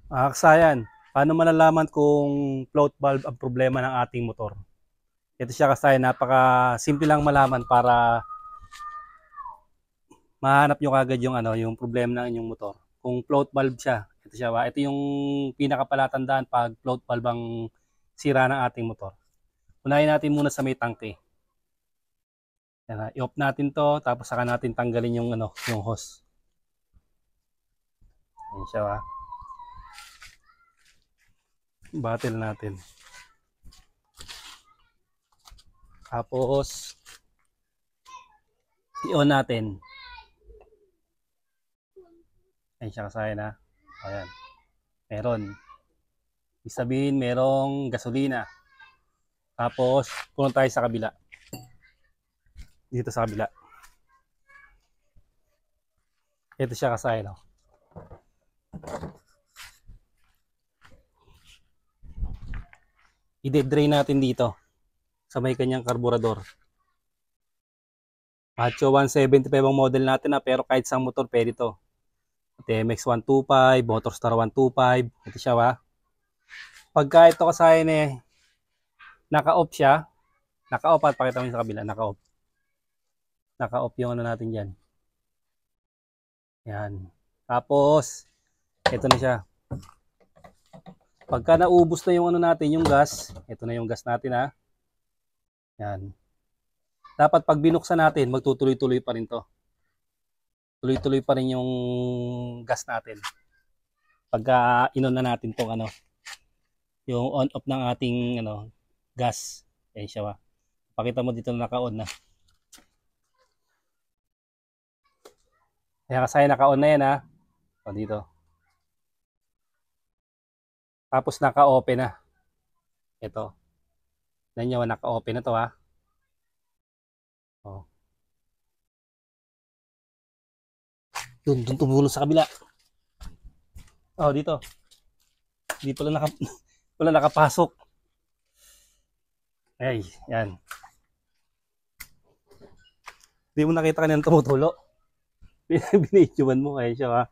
Kasayan, paano malalaman kung float valve ang problema ng ating motor? Ito siya kasayan, napaka simple lang malaman para mahanap nyo kagad yung yung problema ng inyong motor. Kung float valve siya, ito siya ba? Ito yung pinakapalatandaan pag float valve ang sira ng ating motor. Unahin natin muna sa may tangke. Yan, i-off natin to, tapos saka natin tanggalin yung yung hose. Yan siya ba? Battle natin. Tapos i-on natin. Ayan siya kasaya na. Ayan. Meron. Ibig sabihin, merong gasolina. Tapos, punta tayo sa kabila. Dito sa kabila. Ito siya kasaya, no? I-drain natin dito sa may kanyang karburador. Macho 175 ang model natin na, pero kahit sa motor pwede ito. TMX 125, Motorstar 125. Ito siya ba? Pagka ito kasaya naka-off siya. Naka-off at pakita mo sa kabila. Naka-off. Naka-off yung natin dyan. Yan. Tapos, ito na siya. Pagka naubos na yung natin, yung gas, ito na yung gas natin ha. Yan. Dapat pag binuksan natin, magtutuloy-tuloy pa rin to. Tuloy-tuloy pa rin yung gas natin. Pagka inon na natin tong yung on-off ng ating gas. Yan siya ba. Pakita mo dito na naka-on na. Kaya kasi naka-on na yan ha. O dito. Tapos naka-open na. Ito. Nanyawa naka-open na to ha. O. Dun tumulong sa kabila. Oh, dito. Hindi pala wala nakapasok. Ay, yan. Hindi mo nakita kanina tumutulo. Binidyoan mo kaya siya ha.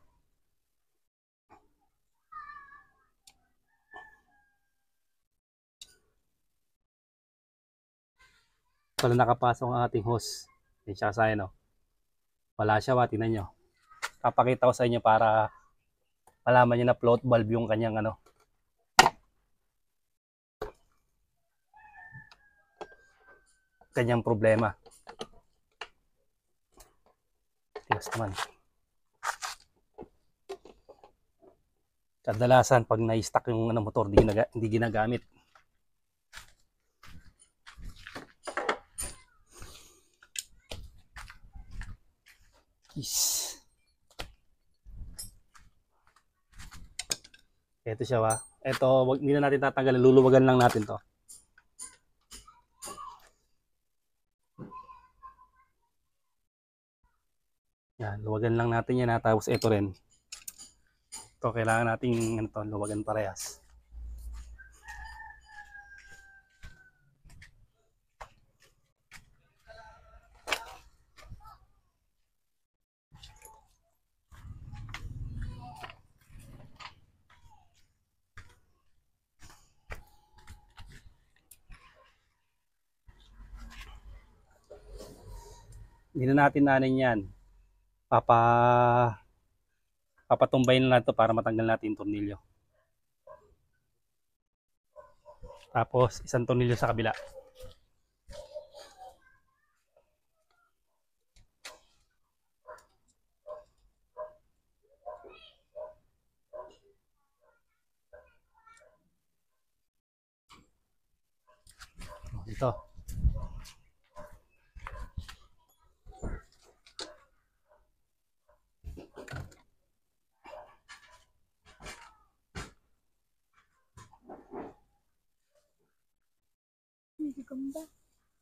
Wala nakapasok ang ating hose. Yan siya sa no. Wala siya, tingnan nyo. Papakita ko sa inyo para malaman nyo na float valve yung kanyang kanyang problema. Tigas naman. Kadalasan pag na-stuck yung motor, hindi ginagamit. Yes. Ito siya ba? Ito, hindi na natin tatanggalin, luluwagan lang natin to. Yan, luwagan lang natin yan ha. Tapos ito rin. Ito, kailangan nating luwagan parehas. Hindi na natin nanin yan. Papatumbayin na natin to para matanggal natin yung tornilyo. Tapos isang tornilyo sa kabila. Ito.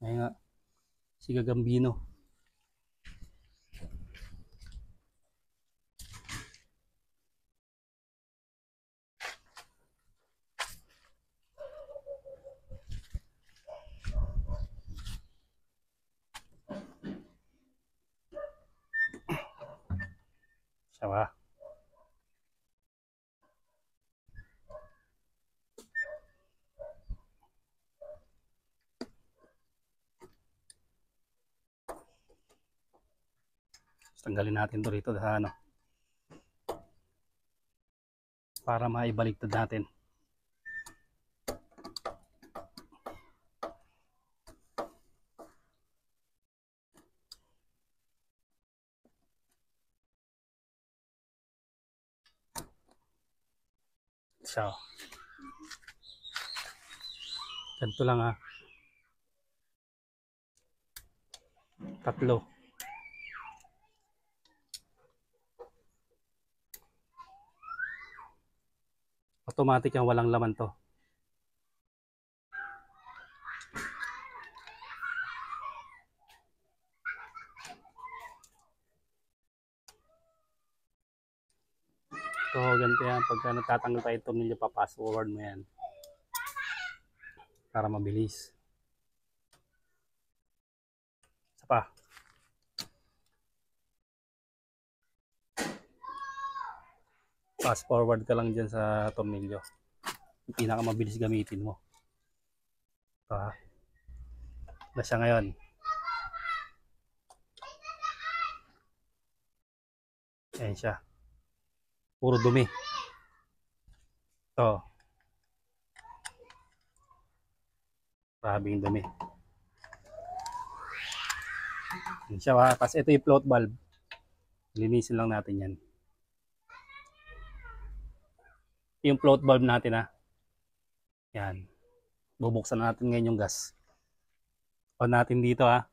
Ayun nga. Si Gagambino. Siya ba? Tanggalin natin to rito sa ano. Para maibaliktad natin. So, ganito lang ha. 3. Automatic yan, walang laman to. So, ganito yan. Pagka natatanggal tayo ito, nila papass forward mo yan. Para mabilis. Isa pa. Fast forward ka lang dyan sa tornilyo. Yung pinakamabilis gamitin mo. Ito ha. Na siya ngayon. Ayan siya. Puro dumi. Ito. Grabing dumi. Ayan siya ha. Tapos ito yung float valve. Linisin lang natin yan. Yung float valve natin ha. Yan. Bubuksan natin ngayon yung gas. On natin dito ha.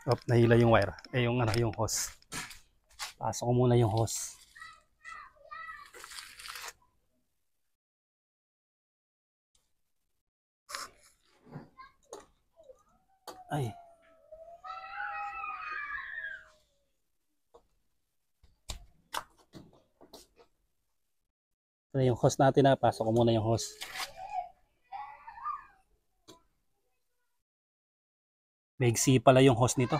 Oh, nahila yung wire. Yung ano, yung hose. Pasok ko muna yung hose. Ay. Ito na yung hose natin ha. Pasok ko muna yung hose. Maigsi pala yung hose nito.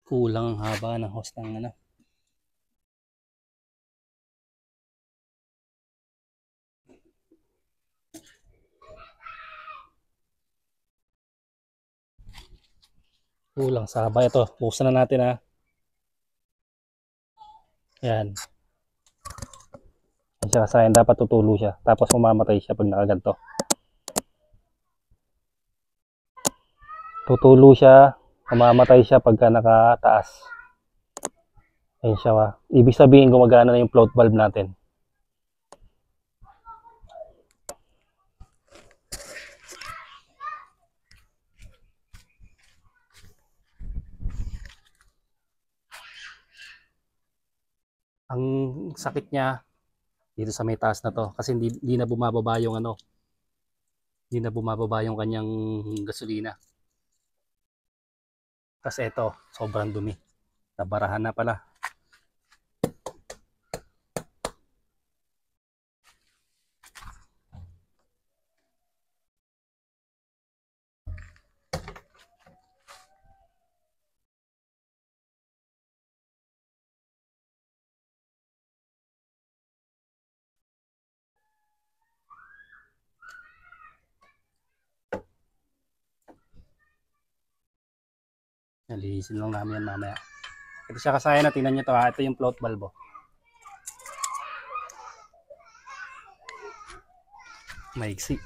Kulang ang haba ng hose ng ano. Kulang sa haba. Ito, buksan na natin ha. Yan. Yan siya, sayang dapat tutulo siya. Tapos mamamatay siya pag nakaganto. Tutulo siya, mamamatay siya pagka nakataas. Ayan siya ha. Ibig sabihin gumagana na yung float valve natin. Ang sakit niya dito sa may taas na to kasi hindi na bumababa yung ano. Hindi na bumababa yung kanyang gasolina. Kasi ito, sobrang dumi. Nabarahan na pala. Nalilisin lang namin yan mamaya. Ito siya kasaya na, tingnan nyo to ha. Ito yung float valve. Maiksi.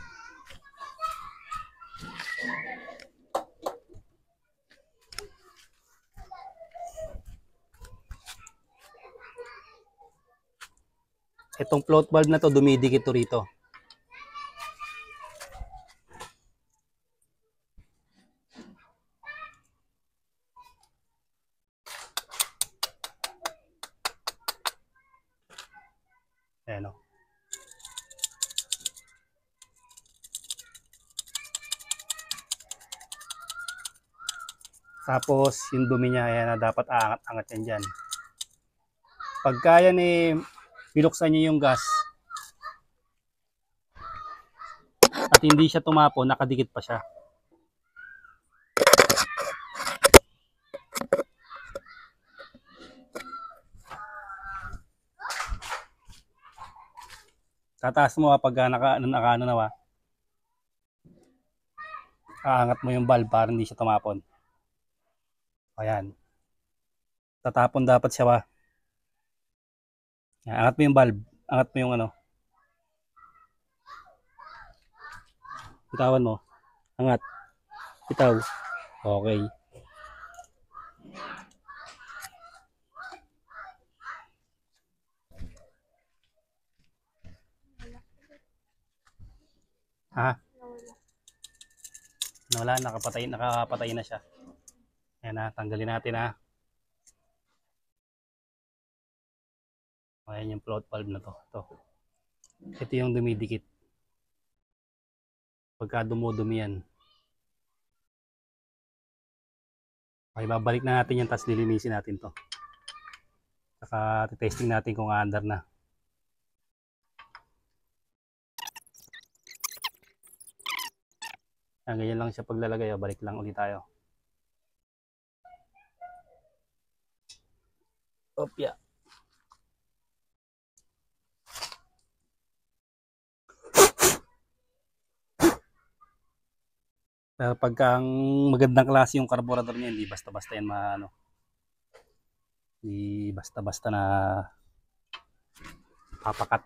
Itong float valve na to, dumidikit to rito. Ayan o. Tapos, yung dumi niya, ayan na, dapat aangat-angat yan dyan. Pagka yan binuksan nyo yung gas, at hindi siya tumapon, nakadikit pa siya. Tataas mo pag ano na ba. Aangat mo yung valve para hindi siya tumapon. Ayan. Tatapon dapat siya ba. Angat mo yung valve. Angat mo yung ano. Bitawan mo. Angat. Bitaw. Okay. Ha? Wala, nakapatay na siya. Ayan na, tanggalin natin ha. Ayan yung float valve na to. Ito yung dumidikit. Pagka dumudumi yan. Okay, babalik na natin yan, tapos lilinisin natin to. Saka testing natin kung under na. Ganyan lang siya paglalagay. Balik lang ulit tayo. Opya. Pero pagka ang magandang klase yung carburetor niya, hindi basta-basta yan hindi basta-basta na papakat.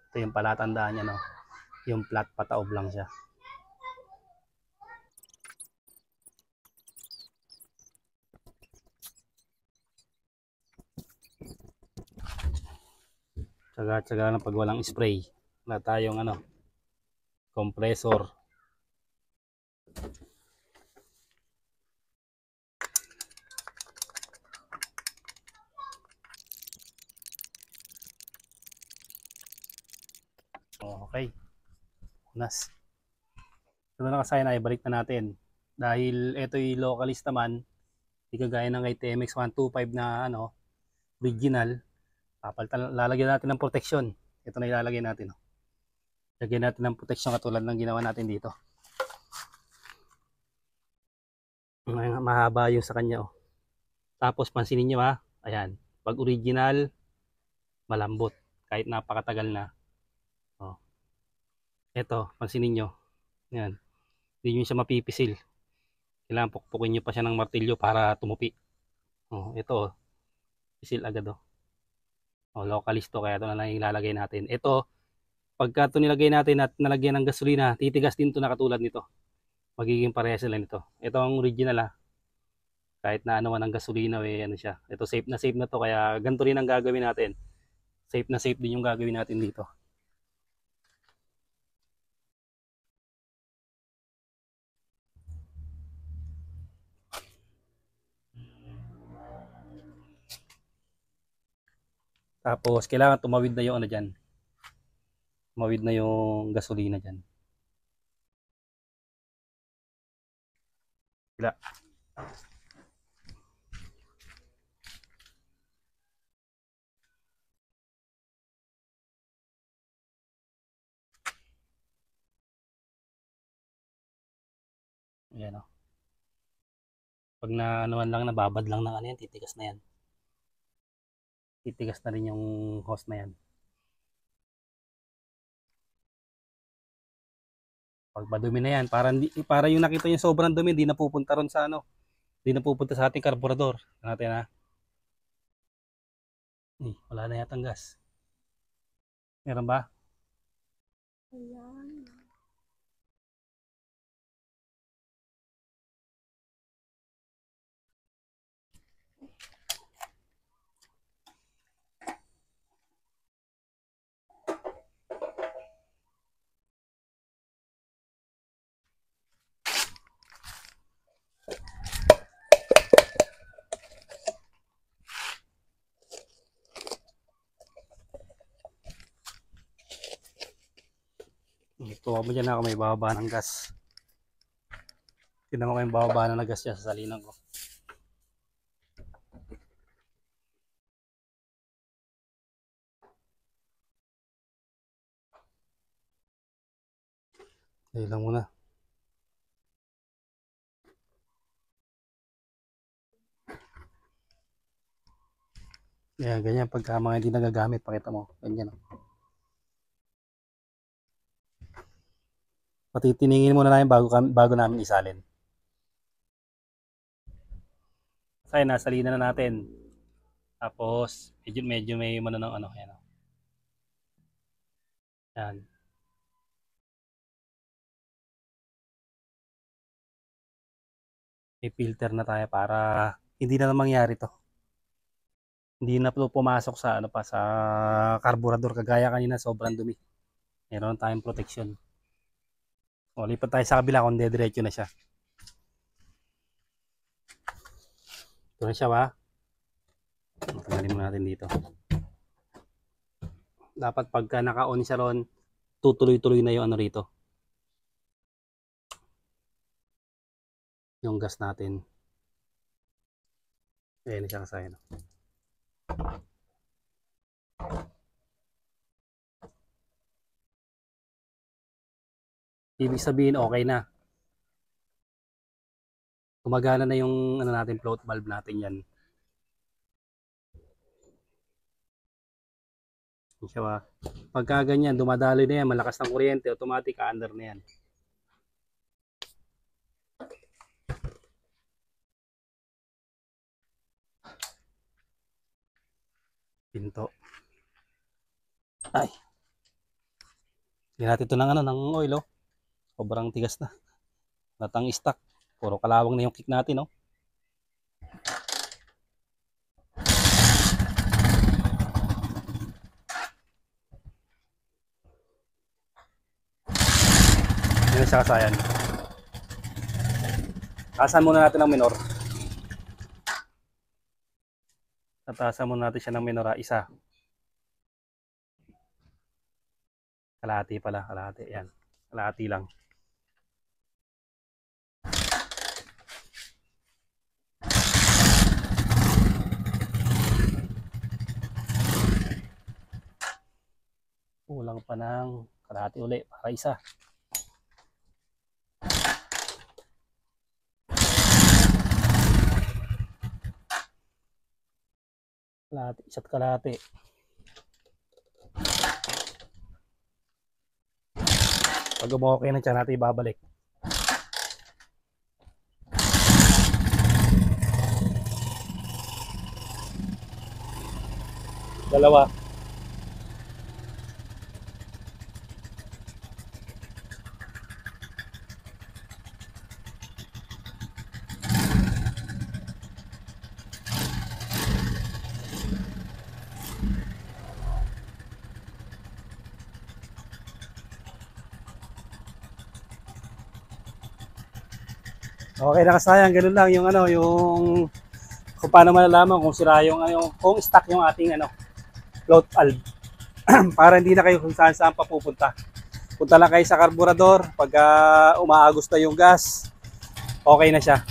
Ito yung palatandaan niya, no? Yung flat pataob lang siya. Tsaga na pag walang spray. Wala tayong compressor. Okay. Unas. Ito na kasaya na, ibalik na natin. Dahil ito yung localist naman, hindi kagaya ng kay TMX 125 na original. Lalagyan natin ng protection. Ito na ilalagay natin. Lagyan natin ng protection katulad ng ginawa natin dito. Mahaba yung sa kanya. Tapos pansinin nyo ayan. Pag original, malambot. Kahit napakatagal na. Ito, pansinin nyo. Ayan. Hindi nyo siya mapipisil. Kailangan pukpukin nyo pa siya ng martilyo para tumupi. Ito. Pisil agad localist to, kaya ito na lang ilalagay natin. Ito, pagka ito nilagay natin at nalagyan ng gasolina, titigas din ito na katulad nito. Magiging parehas sila nito. Ito ang original kahit na ano man ang gasolina, siya. Ito safe na to, kaya ganito rin ang gagawin natin. Safe na safe din yung gagawin natin dito. Tapos, kailangan tumawid na yung dyan. Tumawid na yung gasolina dyan. Bila. Ayan Pag naanuan lang, nababad lang ng yan, titigas na yan. Titigas na rin yung hose na yan. Pag madumi na yan, para yung nakita yung sobrang dumi, hindi na pupunta ron sa hindi na pupunta sa ating karburador. Natin wala na yatang gas. Meron ba? Ayan. Tuwa mo dyan ako may bababa ng gas. Tignan mo kayong bababa na gas siya sa salinan ko. Ayun lang muna. Ayan, ganyan pagka mga hindi nagagamit, pakita mo. Ganyan. Patitiningin muna namin bago namin isalin. Kasi nasa lina na natin. Tapos, medyo may ano ng ano. Ayan. Ayan. May filter na tayo para hindi na mangyari to. Hindi na po pumasok sa ano pa sa karburador kagaya kanina, sobrang dumi. Meron tayong protection. O, lipat tayo sa kabila kung diretso na siya. Ito na siya ba? Tanggalin mo natin dito. Dapat pagka naka-on siya ron, tutuloy-tuloy na yung ano rito. Yung gas natin. Ayan siya kasaya. Ibig sabihin okay na. Gumagana na yung ano natin, float valve natin yan. Siya ba? Pagka ganyan, dumadaloy na yan, malakas ng kuryente, automatic under na yan. Pinto. Ay. Hindi natin ito ng ano, ng oil, oh. Sobrang tigas na. Natang stock. Puro kalawang na yung kick natin, oh. Yan siya kasayan. Taasan muna natin ng minor. Tatasan muna natin siya ng minor, isa. Kalahati pala, kalahati. Yan. Kalahati lang. Kulang pa ng kalahati uli para isa. Kalahati, isa't kalahati. Pag okay na siya natin ibabalik. Dalawa. Okay na kasayang, ganun lang yung ano, yung kung paano malalaman kung sira yung ano, kung stuck yung ating ano, float valve. Para hindi na kayo kung saan saan papupunta. Punta lang kayo sa karburador, pag umaagos na yung gas, okay na siya.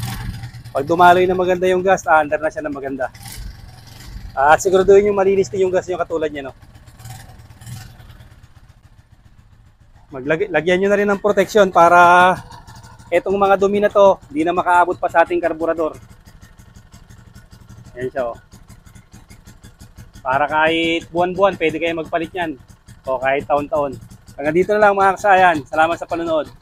Pag dumaloy na maganda yung gas, under na siya ng maganda. At siguraduhin yung malinis din yung gas nyo katulad niya, no. Lagyan nyo na rin ng protection para etong mga dumi na to, hindi na makaabot pa sa ating karburador. Ayan siya, oh. Para kahit buwan-buwan, pwede kayo magpalit yan. O kahit taon-taon. Hanggang dito na lang mga kasayan. Salamat sa panonood.